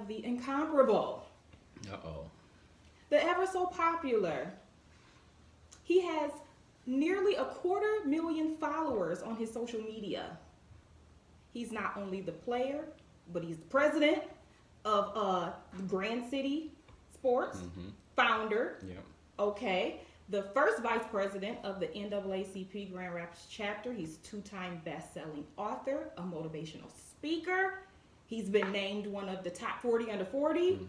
have the incomparable, Uh-oh. the ever so popular. He has nearly 250,000 followers on his social media. He's not only the player, but he's the president of Grand City Sports, founder. Yep. Okay. The first vice president of the NAACP Grand Rapids chapter. He's a two-time best-selling author, a motivational speaker. He's been named one of the top 40 under 40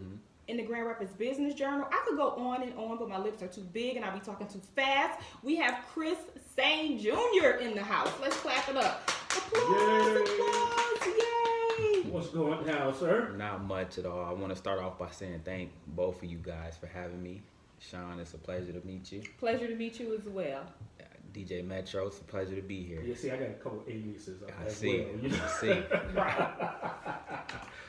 in the Grand Rapids Business Journal. I could go on and on, but my lips are too big and I'll be talking too fast. We have Sain Jr. in the house. Let's clap it up. Applause, applause, yay! What's going down, sir? Not much at all. I want to start off by saying thank both of you guys for having me. Sean, it's a pleasure to meet you. Pleasure to meet you as well. DJ Metro, it's a pleasure to be here. Yeah, see, I got a couple aliases. I see. Well, you know? I see. Right.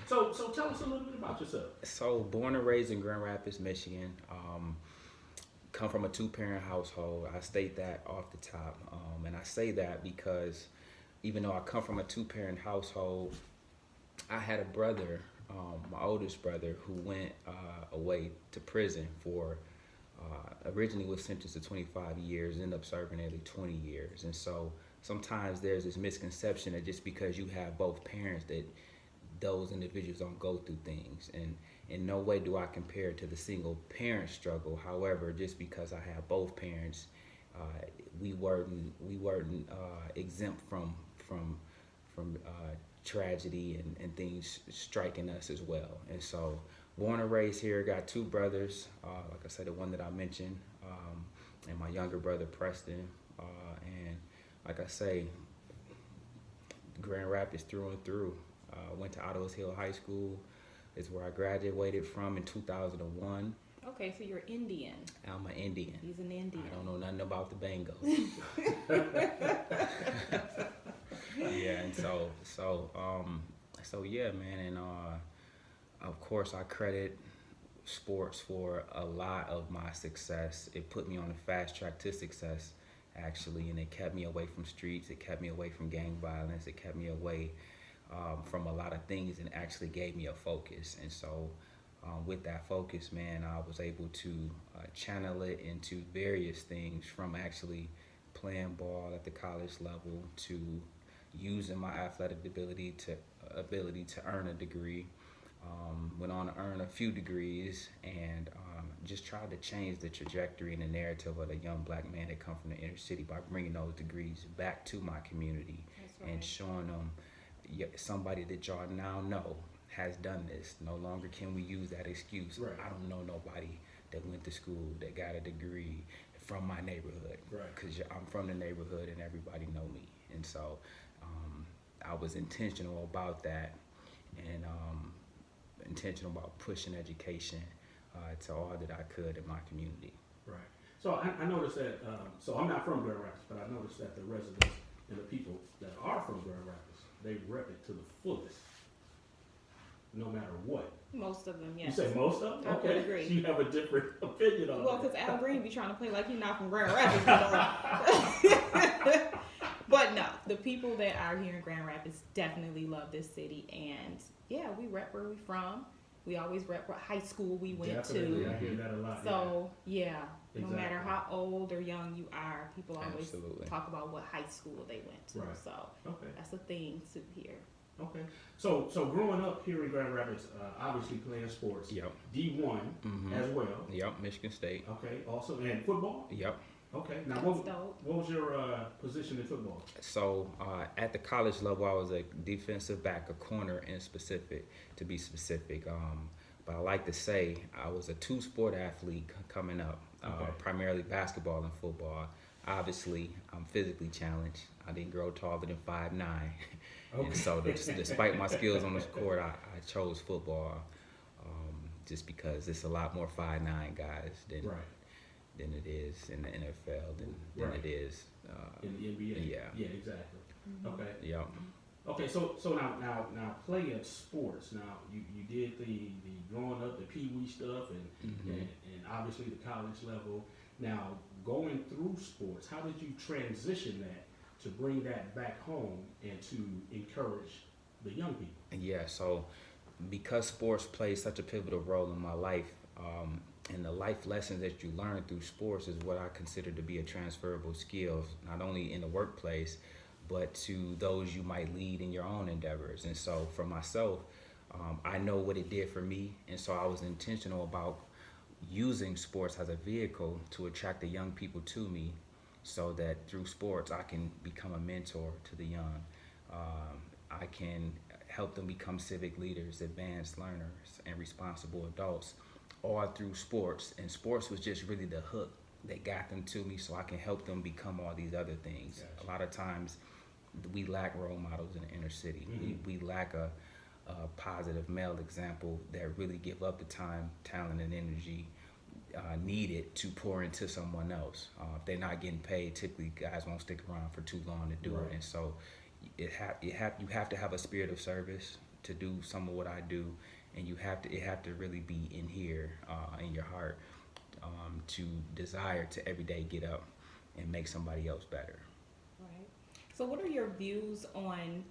So tell us a little bit about yourself. So, born and raised in Grand Rapids, Michigan. Come from a two-parent household. I state that off the top. And I say that because even though I come from a two-parent household, I had a brother, my oldest brother, who went away to prison for, originally was sentenced to 25 years, ended up serving nearly 20 years. And so sometimes there's this misconception that just because you have both parents that those individuals don't go through things. And in no way do I compare it to the single parent struggle. However, just because I have both parents, we weren't exempt from tragedy and things striking us as well. And so born and raised here, got two brothers, like I said, the one that I mentioned, and my younger brother Preston. And like I say, Grand Rapids through and through. Went to Otto's Hill High School, is where I graduated from in 2001. Okay, so you're Indian. I'm an Indian. He's an Indian. I don't know nothing about the Bengals. Yeah, and so yeah, man, and of course I credit sports for a lot of my success. It put me on a fast track to success, actually, and it kept me away from streets. It kept me away from gang violence. It kept me away from a lot of things, and actually gave me a focus. And so with that focus, man, I was able to channel it into various things, from actually playing ball at the college level to using my athletic ability to earn a degree. Went on to earn a few degrees, and just tried to change the trajectory and the narrative of the young black man that come from the inner city by bringing those degrees back to my community. Right. And showing them somebody that y'all now know has done this. No longer can we use that excuse. Right. I don't know nobody that went to school that got a degree from my neighborhood. Right. Because I'm from the neighborhood and everybody know me. And so I was intentional about that, and intentional about pushing education to all that I could in my community. Right. So I noticed that, so I'm not from Grand Rapids, but I noticed that the residents and the people that are from Grand Rapids, they rep it to the fullest, no matter what. Most of them, yes. You say most of them? I would Okay. agree. So you have a different opinion on Well, it. because Al Green be trying to play like he's not from Grand Rapids. But no, the people that are here in Grand Rapids definitely love this city. And yeah, we rep where we from. We always rep what high school we went Definitely, to. I hear that a lot. So yeah, no Exactly. matter how old or young you are, people always Absolutely. talk about what high school they went to. Right. So Okay. that's a thing too here. Okay. So growing up here in Grand Rapids, obviously playing sports. Yep. D1 as well. Yep. Michigan State. Okay. Also, and football. Yep. Okay. Now, That's dope. what was your position in football? So at the college level, I was a defensive back, a corner to be specific. But I like to say I was a two-sport athlete coming up, Okay. primarily basketball and football. Obviously, I'm physically challenged. I didn't grow taller than 5'9". Okay. And so despite my skills on the court, I chose football just because it's a lot more 5'9" guys than it is in the NFL, than Right. it is In the NBA. Yeah. Yeah, exactly. Okay. yeah. Okay, so now playing sports. Now you did the growing up, the Pee Wee stuff, and obviously the college level. Now going through sports, how did you transition that to bring that back home and to encourage the young people? Yeah, so because sports play such a pivotal role in my life, and the life lessons that you learn through sports is what I consider to be a transferable skill, not only in the workplace, but to those you might lead in your own endeavors. And so for myself, I know what it did for me, and so I was intentional about using sports as a vehicle to attract the young people to me, so that through sports I can become a mentor to the young. I can help them become civic leaders, advanced learners, and responsible adults, all through sports. And sports was just really the hook that got them to me, so I can help them become all these other things. Gotcha. A lot of times we lack role models in the inner city. We lack a positive male example that really give up the time, talent, and energy needed to pour into someone else. If they're not getting paid, typically guys won't stick around for too long to do Right. it. And so you have to have a spirit of service to do some of what I do, and it have to really be in here, in your heart, to desire to every day get up and make somebody else better. Right. So, what are your views on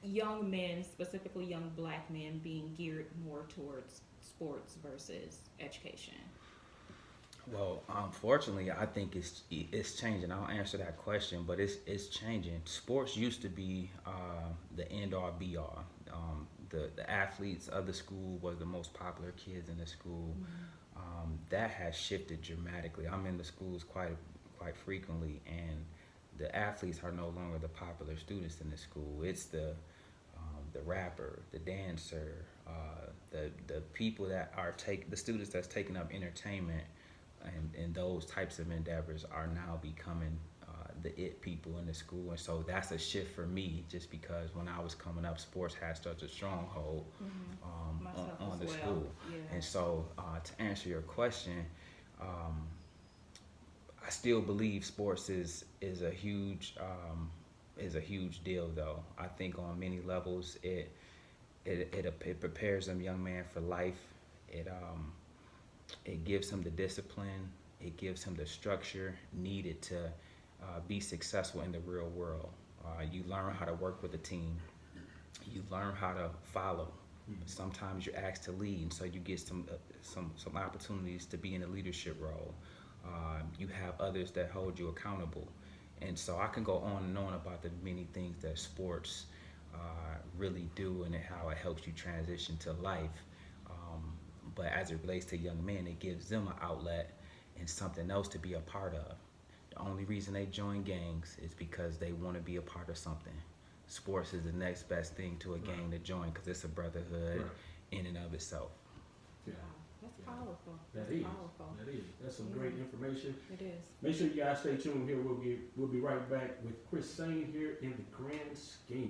young men, specifically young black men, being geared more towards sports versus education? Well, unfortunately, I think it's changing. I'll answer that question, but it's changing. Sports used to be the end all be all. The athletes of the school was the most popular kids in the school. That has shifted dramatically. I'm in the schools quite frequently, and the athletes are no longer the popular students in the school. It's the rapper, the dancer, the people that are the students that's taking up entertainment, and those types of endeavors are now becoming the it people in the school. And so that's a shift for me, just because when I was coming up, sports had such a stronghold on the well. school. Yeah. And so to answer your question, I still believe sports is a huge deal, though. I think on many levels it prepares them young man for life. It gives him the discipline. It gives him the structure needed to be successful in the real world. You learn how to work with a team. You learn how to follow. Sometimes you're asked to lead, and so you get some opportunities to be in a leadership role. You have others that hold you accountable, and so I can go on and on about the many things that sports really do, and how it helps you transition to life. But as it relates to young men, it gives them an outlet and something else to be a part of. The only reason they join gangs is because they want to be a part of something. Sports is the next best thing to a gang to join, because it's a brotherhood in and of itself. Yeah. That's Yeah. powerful. That That's is. powerful. That is. That's some great information. It is. Make sure you guys stay tuned here. We'll be right back with Chris Sain here in the Grand Scheme.